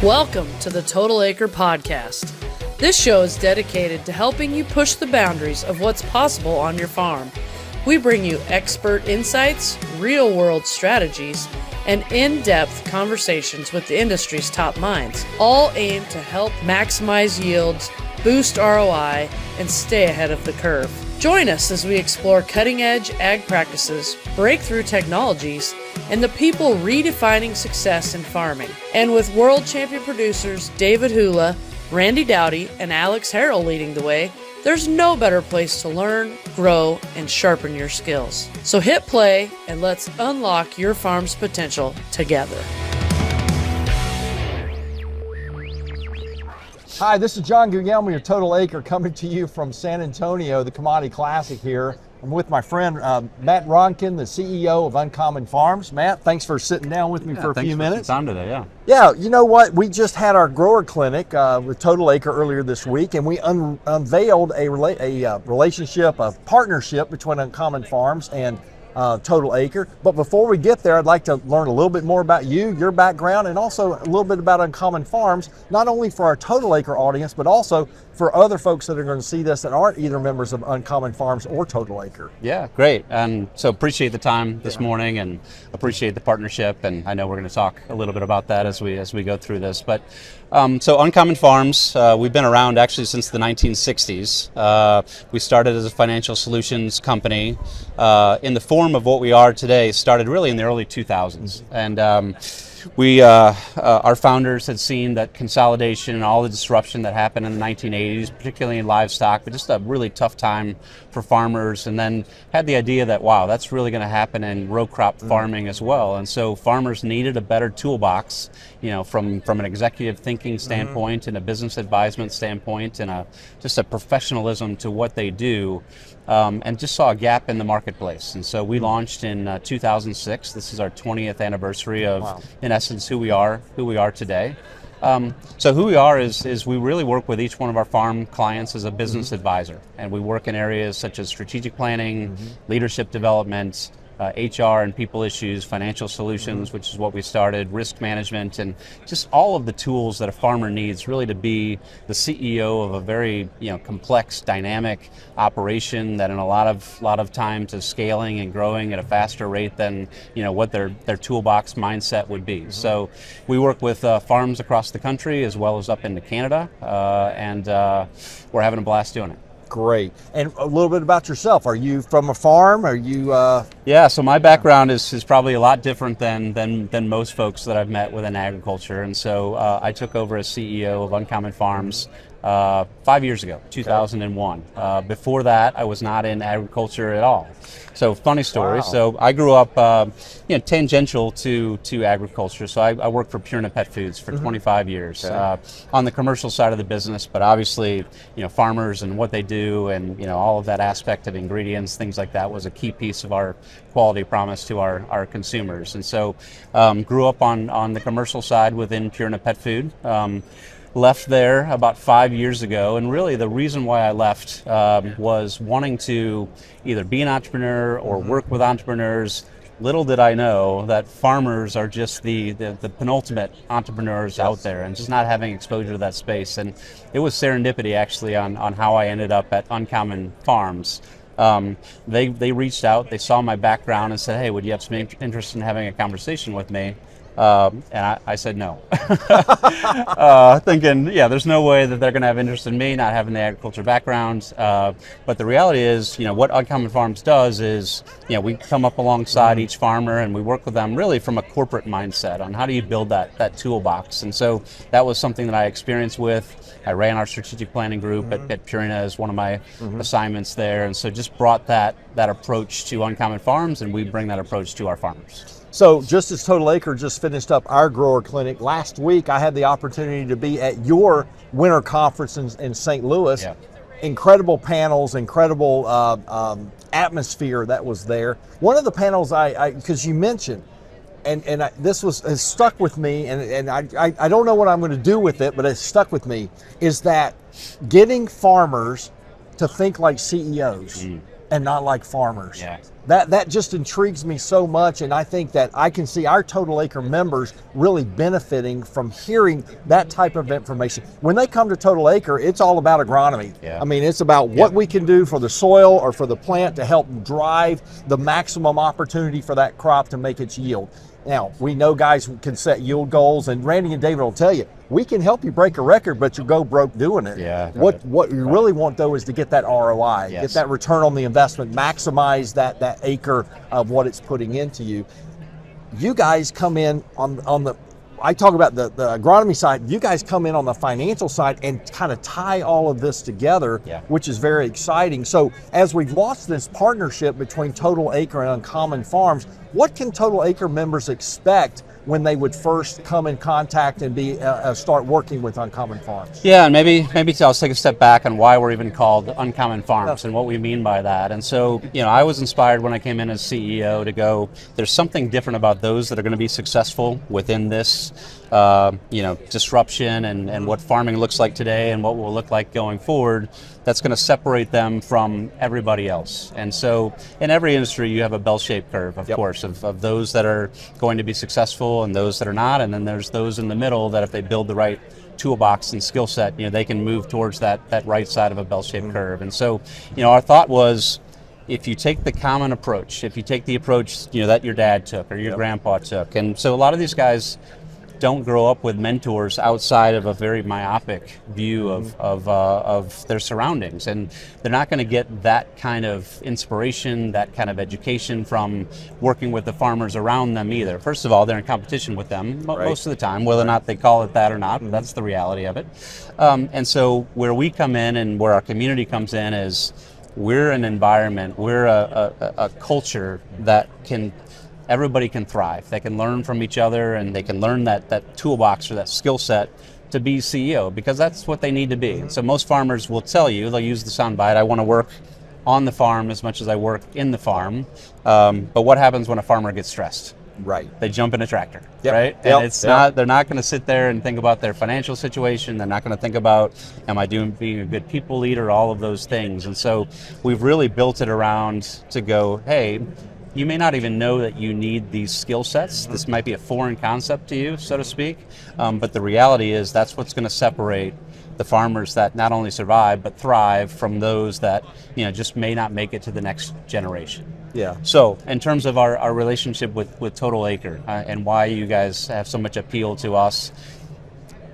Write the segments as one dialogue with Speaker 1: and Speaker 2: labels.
Speaker 1: Welcome to the Total Acre Podcast. This show is dedicated to helping you push the boundaries of what's possible on your farm. We bring you expert insights, real-world strategies, and in-depth conversations with the industry's top minds, all aimed to help maximize yields, boost ROI, and stay ahead of the curve. Join us as we explore cutting-edge ag practices, breakthrough technologies, and the people redefining success in farming. And with world champion producers David Hula, Randy Dowdy, and Alex Harrell leading the way, there's no better place to learn, grow, and sharpen your skills. So hit play and let's unlock your farm's potential together.
Speaker 2: Hi, this is John Guglielmo, your Total Acre, coming to you from San Antonio, the Commodity Classic here. I'm with my friend Matt Ronkin, the CEO of UnCommon Farms. Matt, thanks for sitting down with me for a few minutes.
Speaker 3: Thanks for some time today,
Speaker 2: Yeah, you know what? We just had our grower clinic with Total Acre earlier this week, and we unveiled a relationship, a partnership between UnCommon Farms and Total Acre. But before we get there, I'd like to learn a little bit more about you, your background, and also a little bit about UnCommon Farms, not only for our Total Acre audience, but also for other folks that are going to see this that aren't either members of UnCommon Farms or Total Acre.
Speaker 3: Yeah, great. And so appreciate the time this morning and appreciate the partnership. And I know we're going to talk a little bit about that as we go through this. But so UnCommon Farms, we've been around actually since the 1960s. We started as a financial solutions company in the form of what we are today, started really in the early 2000s. And our founders had seen that consolidation and all the disruption that happened in the 1980s, particularly in livestock, but just a really tough time for farmers, and then had the idea that, wow, that's really going to happen in row crop farming as well. And so farmers needed a better toolbox, from an executive thinking standpoint and a business advisement standpoint and just a professionalism to what they do. And just saw a gap in the marketplace. And so we launched in 2006. This is our 20th anniversary of, in essence, who we are today. So who we are is we really work with each one of our farm clients as a business advisor. And we work in areas such as strategic planning, leadership development, HR and people issues, financial solutions, which is what we started, risk management, and just all of the tools that a farmer needs really to be the CEO of a very complex, dynamic operation that in a lot of times is scaling and growing at a faster rate than what their toolbox mindset would be. So we work with farms across the country as well as up into Canada, and we're having a blast doing it.
Speaker 2: Great. And a little bit about yourself. Are you from a farm? Are you?
Speaker 3: Yeah. So my background is probably a lot different than most folks that I've met within agriculture. And so I took over as CEO of UnCommon Farms 5 years ago, 2001. Before that, I was not in agriculture at all. So funny story.
Speaker 2: Wow.
Speaker 3: So I grew up, tangential to agriculture. So I worked for Purina Pet Foods for 25 years on the commercial side of the business. But obviously, farmers and what they do, and all of that aspect of ingredients, things like that, was a key piece of our quality promise to our consumers. And so grew up on the commercial side within Purina Pet Food. Left there about 5 years ago, and really the reason why I left was wanting to either be an entrepreneur or work with entrepreneurs. Little did I know that farmers are just the penultimate entrepreneurs out there, and just not having exposure to that space. And it was serendipity actually on how I ended up at UnCommon Farms. They reached out, they saw my background and said, hey, would you have some interest in having a conversation with me? And I said no, thinking, there's no way that they're going to have interest in me, not having the agriculture background. But the reality is, what UnCommon Farms does is, we come up alongside each farmer and we work with them really from a corporate mindset on how do you build that toolbox. And so that was something that I experienced with. I ran our strategic planning group at Purina as one of my assignments there. And so just brought that approach to UnCommon Farms, and we bring that approach to our farmers.
Speaker 2: So just as Total Acre just finished up our grower clinic, last week I had the opportunity to be at your winter conference in St. Louis. Yeah. Incredible panels, incredible atmosphere that was there. One of the panels because you mentioned, this has stuck with me, and I don't know what I'm going to do with it, but it's stuck with me, is that getting farmers to think like CEOs and not like farmers.
Speaker 3: Yeah.
Speaker 2: that just intrigues me so much, and I think that I can see our Total Acre members really benefiting from hearing that type of information. When they come to Total Acre, it's all about agronomy.
Speaker 3: Yeah.
Speaker 2: I mean, it's about what we can do for the soil or for the plant to help drive the maximum opportunity for that crop to make its yield. Now, we know guys can set yield goals, and Randy and David will tell you, we can help you break a record, but you go broke doing it.
Speaker 3: Yeah,
Speaker 2: What you really want, though, is to get that ROI, get that return on the investment, maximize that acre of what it's putting into you. You guys come in on the, I talk about the agronomy side, you guys come in on the financial side and kind of tie all of this together, which is very exciting. So as we've launched this partnership between Total Acre and UnCommon Farms, what can Total Acre members expect when they would first come in contact and be start working with UnCommon Farms?
Speaker 3: Yeah, and maybe I'll take a step back on why we're even called UnCommon Farms and what we mean by that. And so, I was inspired when I came in as CEO to go, there's something different about those that are going to be successful within this disruption and what farming looks like today and what will look like going forward, that's going to separate them from everybody else. And so in every industry you have a bell-shaped curve, of course, of those that are going to be successful and those that are not, and then there's those in the middle that if they build the right toolbox and skill set, they can move towards that right side of a bell-shaped curve. And so, our thought was, if you take the common approach, if you take the approach that your dad took or your grandpa took, and so a lot of these guys don't grow up with mentors outside of a very myopic view of their surroundings, and they're not going to get that kind of inspiration, that kind of education from working with the farmers around them either. First of all, they're in competition with them most of the time, whether or not they call it that or not, but that's the reality of it. And so where we come in and where our community comes in is we're an environment, we're a culture that everybody can thrive. They can learn from each other, and they can learn that toolbox or that skill set to be CEO, because that's what they need to be. And so most farmers will tell you, they'll use the soundbite, I want to work on the farm as much as I work in the farm. But what happens when a farmer gets stressed?
Speaker 2: Right.
Speaker 3: They jump in a tractor, right? And it's not, they're not going to sit there and think about their financial situation. They're not going to think about, am I being a good people leader, all of those things. And so we've really built it around to go, hey, you may not even know that you need these skill sets. This might be a foreign concept to you, so to speak. But the reality is that's what's going to separate the farmers that not only survive but thrive from those that just may not make it to the next generation.
Speaker 2: Yeah.
Speaker 3: So in terms of our relationship with Total Acre and why you guys have so much appeal to us,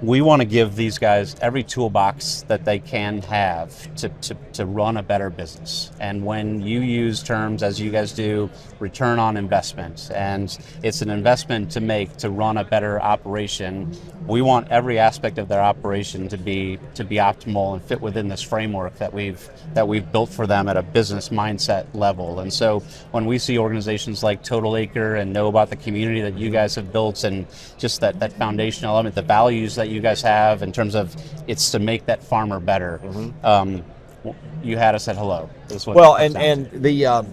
Speaker 3: we want to give these guys every toolbox that they can have to run a better business. And when you use terms, as you guys do, return on investment, and it's an investment to make to run a better operation, we want every aspect of their operation to be optimal and fit within this framework that we've built for them at a business mindset level. And so when we see organizations like Total Acre and know about the community that you guys have built, and just that foundational element, the values that you guys have in terms of it's to make that farmer better, you had us at hello.
Speaker 2: Well, and the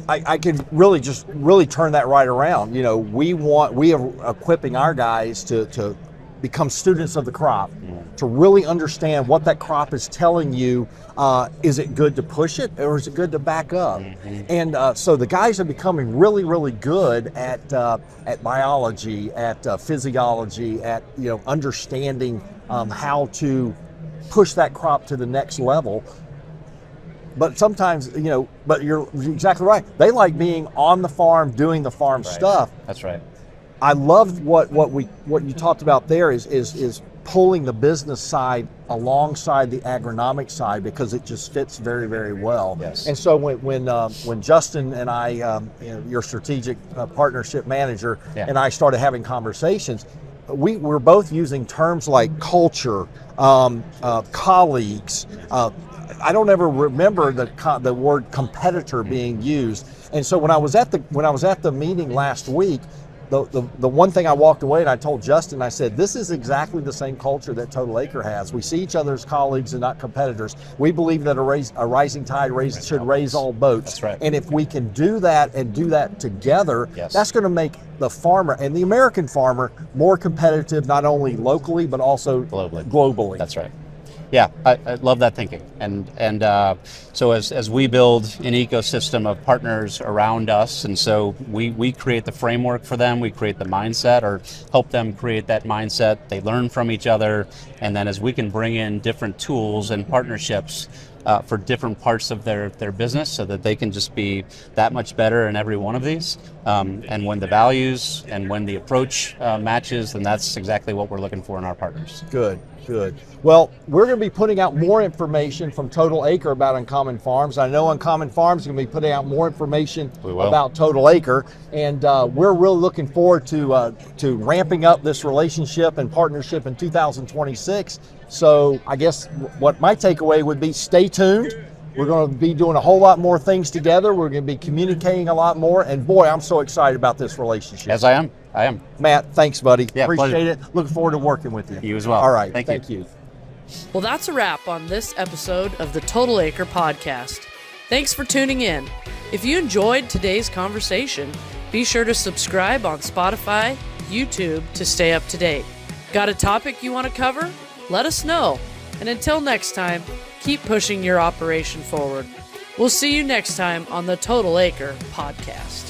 Speaker 2: I can really turn that right around. We are equipping our guys to become students of the crop, to really understand what that crop is telling you. Is it good to push it, or is it good to back up? And so the guys are becoming really, really good at biology, at physiology, at understanding how to push that crop to the next level. But sometimes, but you're exactly right. They like being on the farm, doing the farm stuff.
Speaker 3: That's right.
Speaker 2: I love what you talked about there is pulling the business side alongside the agronomic side, because it just fits very, very well.
Speaker 3: Yes.
Speaker 2: And so when Justin and I, your strategic partnership manager, and I started having conversations, we're both using terms like culture, colleagues. I don't ever remember the word competitor being used. And so when I was at the meeting last week, the one thing I walked away and I told Justin, I said, this is exactly the same culture that Total Acre has. We see each other as colleagues and not competitors. We believe that a rising tide should raise all boats.
Speaker 3: That's right.
Speaker 2: And if we can do that and do that together, that's going to make the farmer and the American farmer more competitive, not only locally but also globally.
Speaker 3: That's right. Yeah, I love that thinking, and so as we build an ecosystem of partners around us, and so we create the framework for them, we create the mindset, or help them create that mindset. They learn from each other, and then as we can bring in different tools and partnerships for different parts of their business, so that they can just be that much better in every one of these. And when the values and when the approach matches, then that's exactly what we're looking for in our partners.
Speaker 2: Good. Well, we're going to be putting out more information from Total Acre about UnCommon Farms. I know UnCommon Farms is going to be putting out more information about Total Acre, and we're really looking forward to ramping up this relationship and partnership in 2026. So I guess what my takeaway would be, stay tuned. We're going to be doing a whole lot more things together. We're going to be communicating a lot more, and boy, I'm so excited about this relationship.
Speaker 3: As I am.
Speaker 2: Matt, thanks, buddy.
Speaker 3: Yeah,
Speaker 2: appreciate
Speaker 3: pleasure.
Speaker 2: it. Looking forward to working with you.
Speaker 3: You as well.
Speaker 2: All right.
Speaker 3: Thank you.
Speaker 1: Well, that's a wrap on this episode of the Total Acre Podcast. Thanks for tuning in. If you enjoyed today's conversation, be sure to subscribe on Spotify, YouTube to stay up to date. Got a topic you want to cover? Let us know. And until next time, keep pushing your operation forward. We'll see you next time on the Total Acre Podcast.